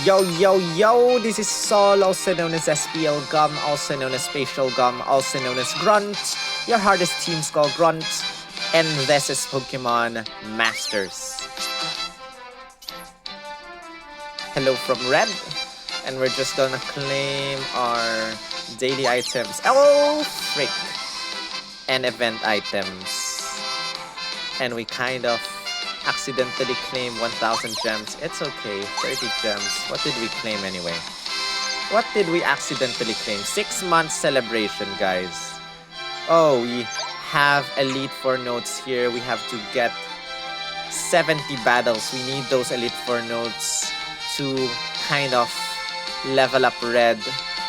Yo, yo, yo, this is Sol, also known as SPL Gum, also known as Spatial Gum, also known as Grunt. Your hardest team's called Grunt, and this is Pokemon Masters. Hello from Red, and we're just gonna claim our daily items. Oh, frick! And event items. And we kind of accidentally claim 1,000 gems. It's okay, 30 gems. What did we claim anyway? What did we accidentally claim? 6 months celebration, guys. Oh, we have Elite Four notes here. We have to get 70 battles. We need those Elite Four notes to kind of level up Red.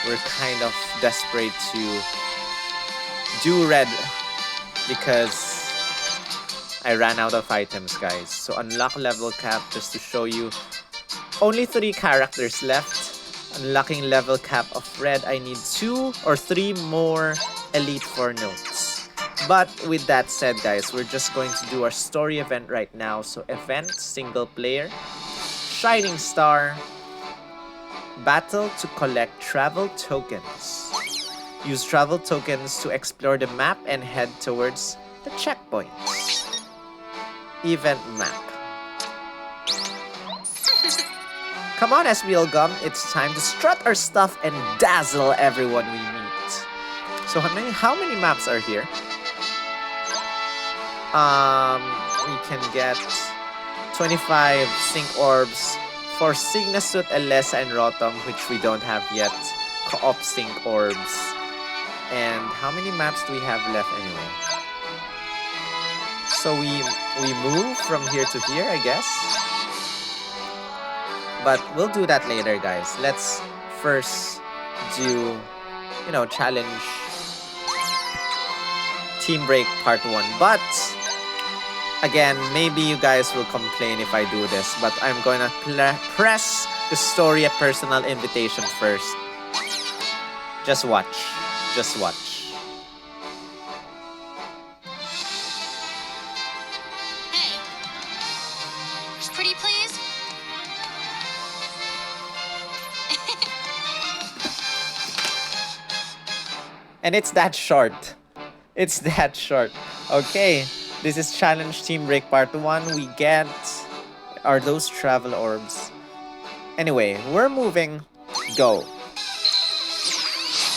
We're kind of desperate to do Red because I ran out of items, guys. So unlock level cap just to show you. Only 3 characters left. Unlocking level cap of Red, I need 2 or 3 more Elite Four notes. But with that said, guys, we're just going to do our story event right now. So event, single player, Shining Star, battle to collect travel tokens. Use travel tokens to explore the map and head towards the checkpoints. Event map. Come on, SBL Gum, it's time to strut our stuff and dazzle everyone we meet. So how many maps are here? We can get 25 Sync Orbs for Signasut, Elesa, and Rotom, which we don't have yet. Co-op Sync Orbs. And how many maps do we have left anyway? So we move from here to here, I guess. But we'll do that later, guys. Let's first do, challenge Team Break Part 1. But, again, maybe you guys will complain if I do this. But I'm gonna press the story a personal invitation first. Just watch. Just watch. Pretty please? And it's that short. It's that short. Okay, this is Challenge Team Break Part 1. We get... are those travel orbs? Anyway, we're moving. Go.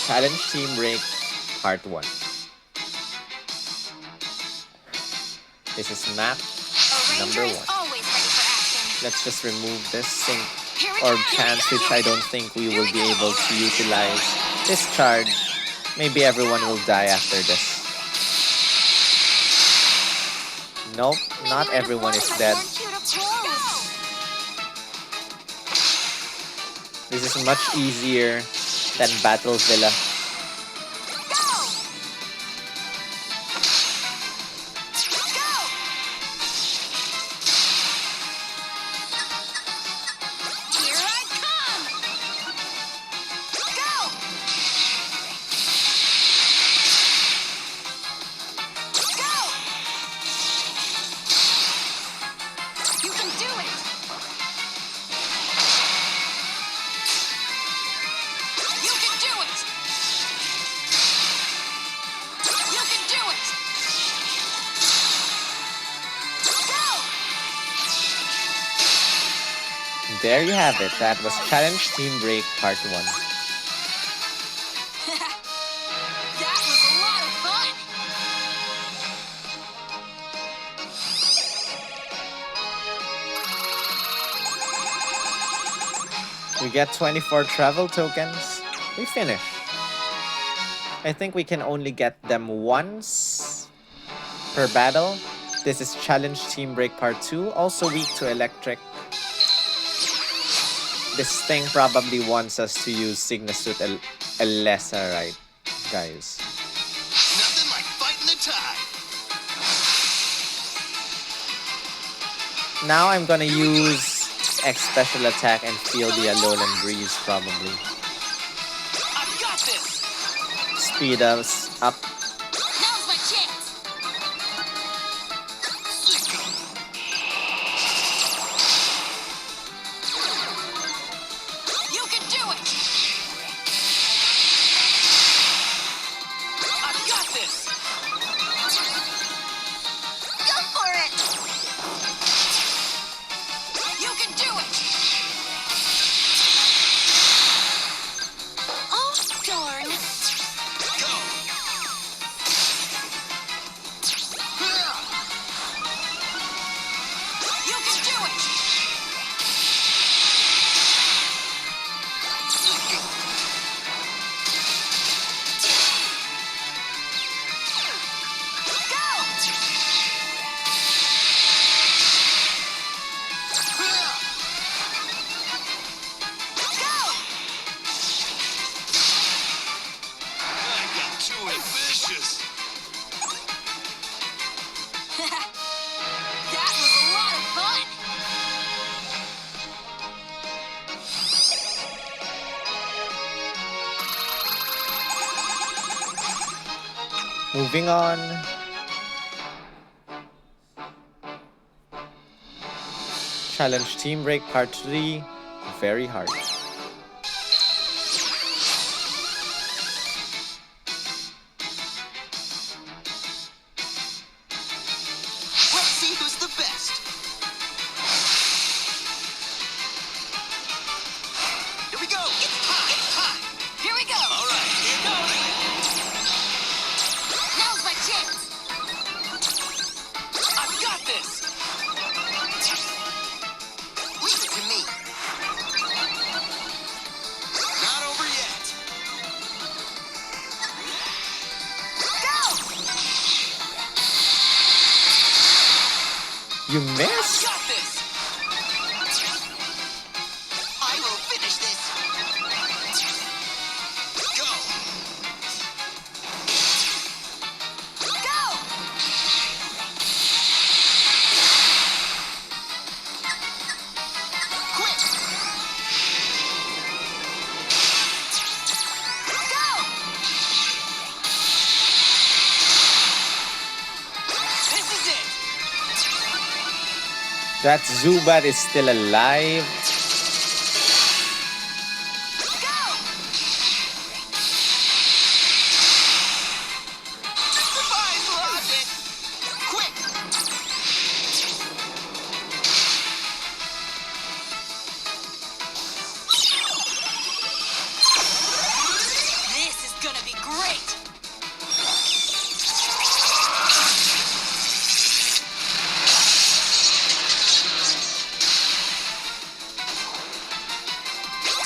Challenge Team Break Part 1. This is map number 1. Let's just remove this sync orb chance, which I don't think we will be able to utilize. Discharge. Maybe everyone will die after this. Nope, not everyone is dead. This is much easier than Battle Villa. There you have it. That was Challenge Team Break Part 1. That was a lot of fun. We get 24 travel tokens. We finish. I think we can only get them once per battle. This is Challenge Team Break Part 2. Also weak to electric. This thing probably wants us to use Signasut Elesa, right, guys? Nothing like fighting the tide. Now I'm gonna use X special attack and feel the Alolan Breeze probably. I've got this. Speed us up. Now's my chance. Moving on. Challenge Team Break Part 3. Very hard. Let's see who's the best. Here we go. It's time. It's time. Here we go. All right, here goes. Now's my chance. I've got this. Leave it to me. Not over yet. Go. You I've missed? got this. I will finish this. Go. Go. Quick. Go. This is it. That Zubat is still alive. Go. Goodbye, Logic. Quick. This is gonna be great.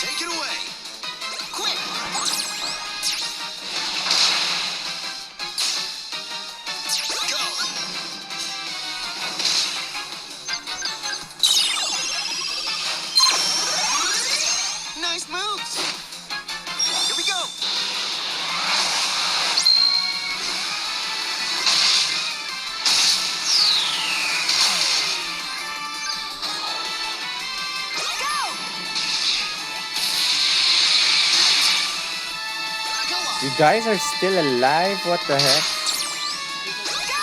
Take it away. Quick. Go. Nice moves. Here we go. Go. Go on. You guys are still alive? What the heck? Go.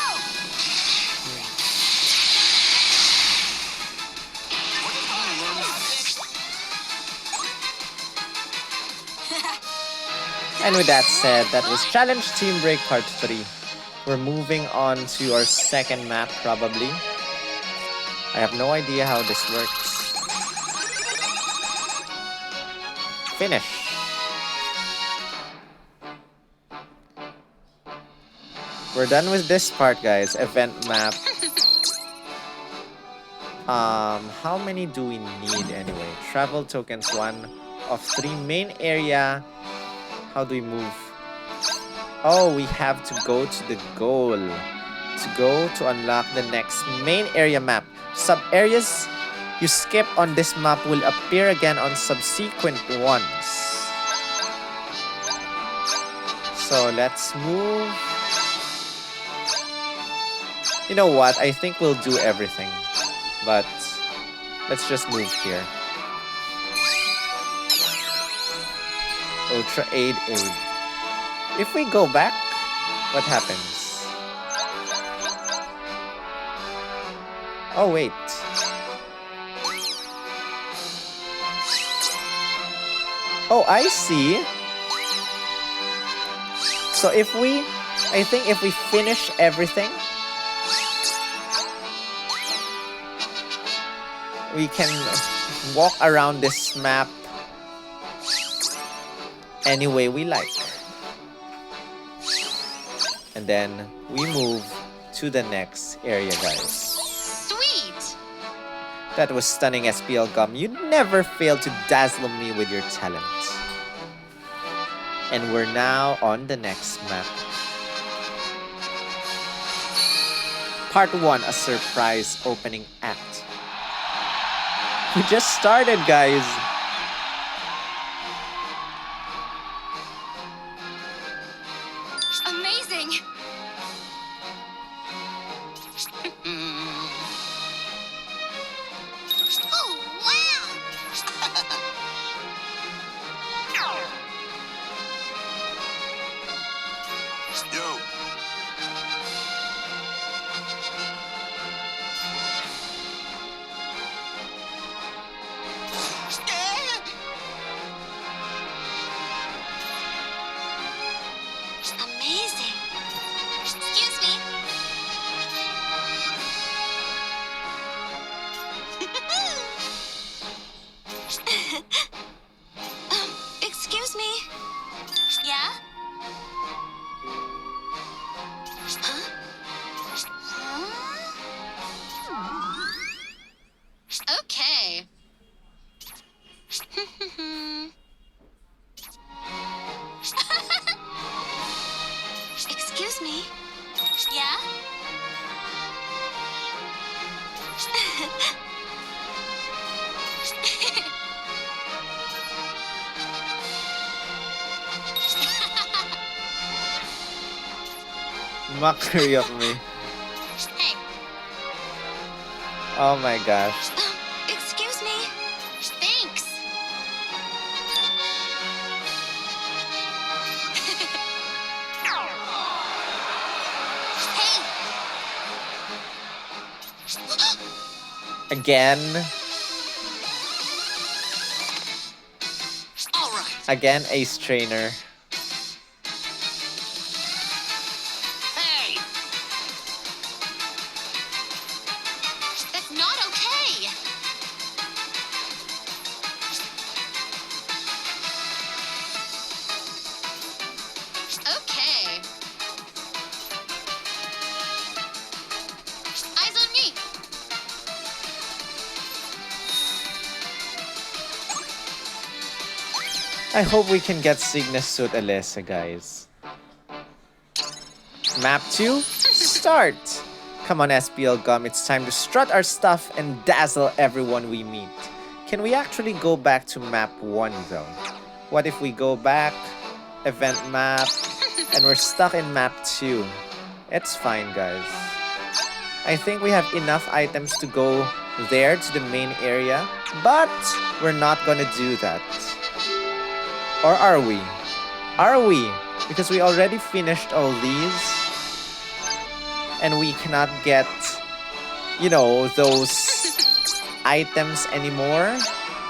And with that said, that was Challenge Team Break Part 3. We're moving on to our second map, probably. I have no idea how this works. Finish. We're done with this part, guys. Event map. How many do we need anyway? Travel tokens, 1 of 3. Main area. How do we move? Oh, we have to go to the goal. To go to unlock the next main area map. Sub-areas you skip on this map will appear again on subsequent ones. So let's move. You know what? I think we'll do everything. But let's just move here. Ultra Aid. If we go back, what happens? Oh, wait. Oh, I see. So I think if we finish everything, we can walk around this map any way we like. And then we move to the next area, guys. Sweet. That was stunning, SPL Gum. You never fail to dazzle me with your talent. And we're now on the next map. Part 1, a surprise opening act. We just started, guys. Amazing. Oh, wow. Yo, Excuse me. Yeah? Mockery of me. Hey. Oh my gosh. Excuse me. Thanks. Hey. Again. All right. Again, Ace Trainer. Hey. That's not okay. Okay. Eyes on me. I hope we can get Cygnus Suit Alessa, guys. Map 2, start! Come on, SPL Gum, it's time to strut our stuff and dazzle everyone we meet. Can we actually go back to map 1 though? What if we go back, event map, and we're stuck in map 2? It's fine, guys. I think we have enough items to go there to the main area, but we're not gonna do that. Or are we? Are we? Because we already finished all these. And we cannot get, you know, those items anymore.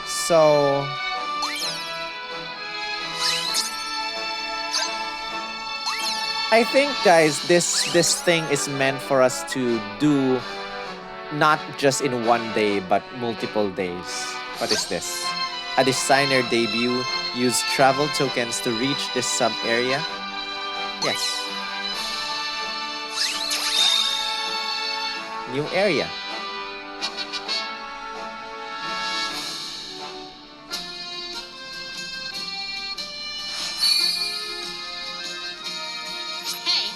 So... I think, guys, this thing is meant for us to do not just in one day, but multiple days. What is this? A designer debut. Use travel tokens to reach this sub-area. Yes. New area. Hey.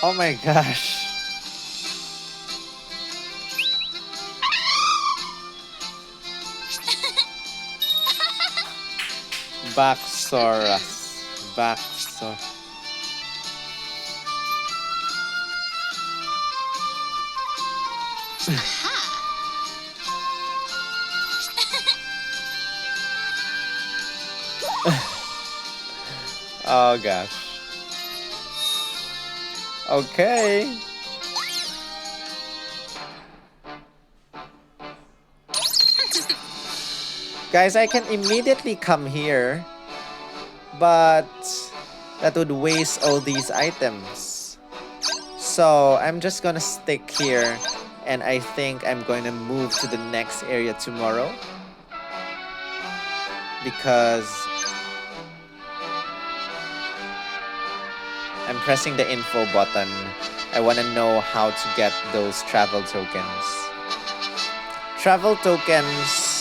Oh my gosh. Baxoras. Baxor. Oh gosh. Okay. Guys, I can immediately come here, but that would waste all these items. So I'm just gonna stick here, and I think I'm going to move to the next area tomorrow. Because I'm pressing the info button. I want to know how to get those travel tokens. Travel tokens.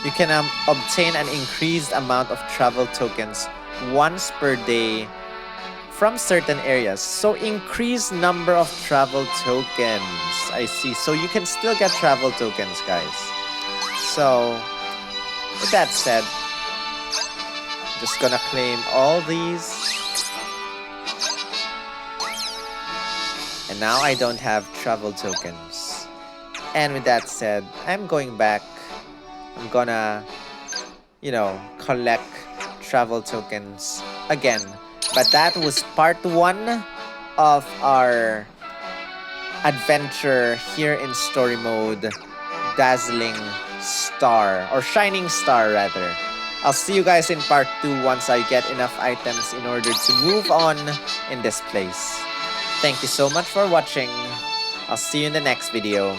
You can obtain an increased amount of travel tokens once per day from certain areas. So increased number of travel tokens. I see. So you can still get travel tokens, guys. So with that said, just gonna claim all these. And now I don't have travel tokens. And with that said, I'm going back. I'm gonna, you know, collect travel tokens again. But that was part 1 of our adventure here in story mode, Dazzling Star, or Shining Star rather. I'll see you guys in part 2 once I get enough items in order to move on in this place. Thank you so much for watching. I'll see you in the next video.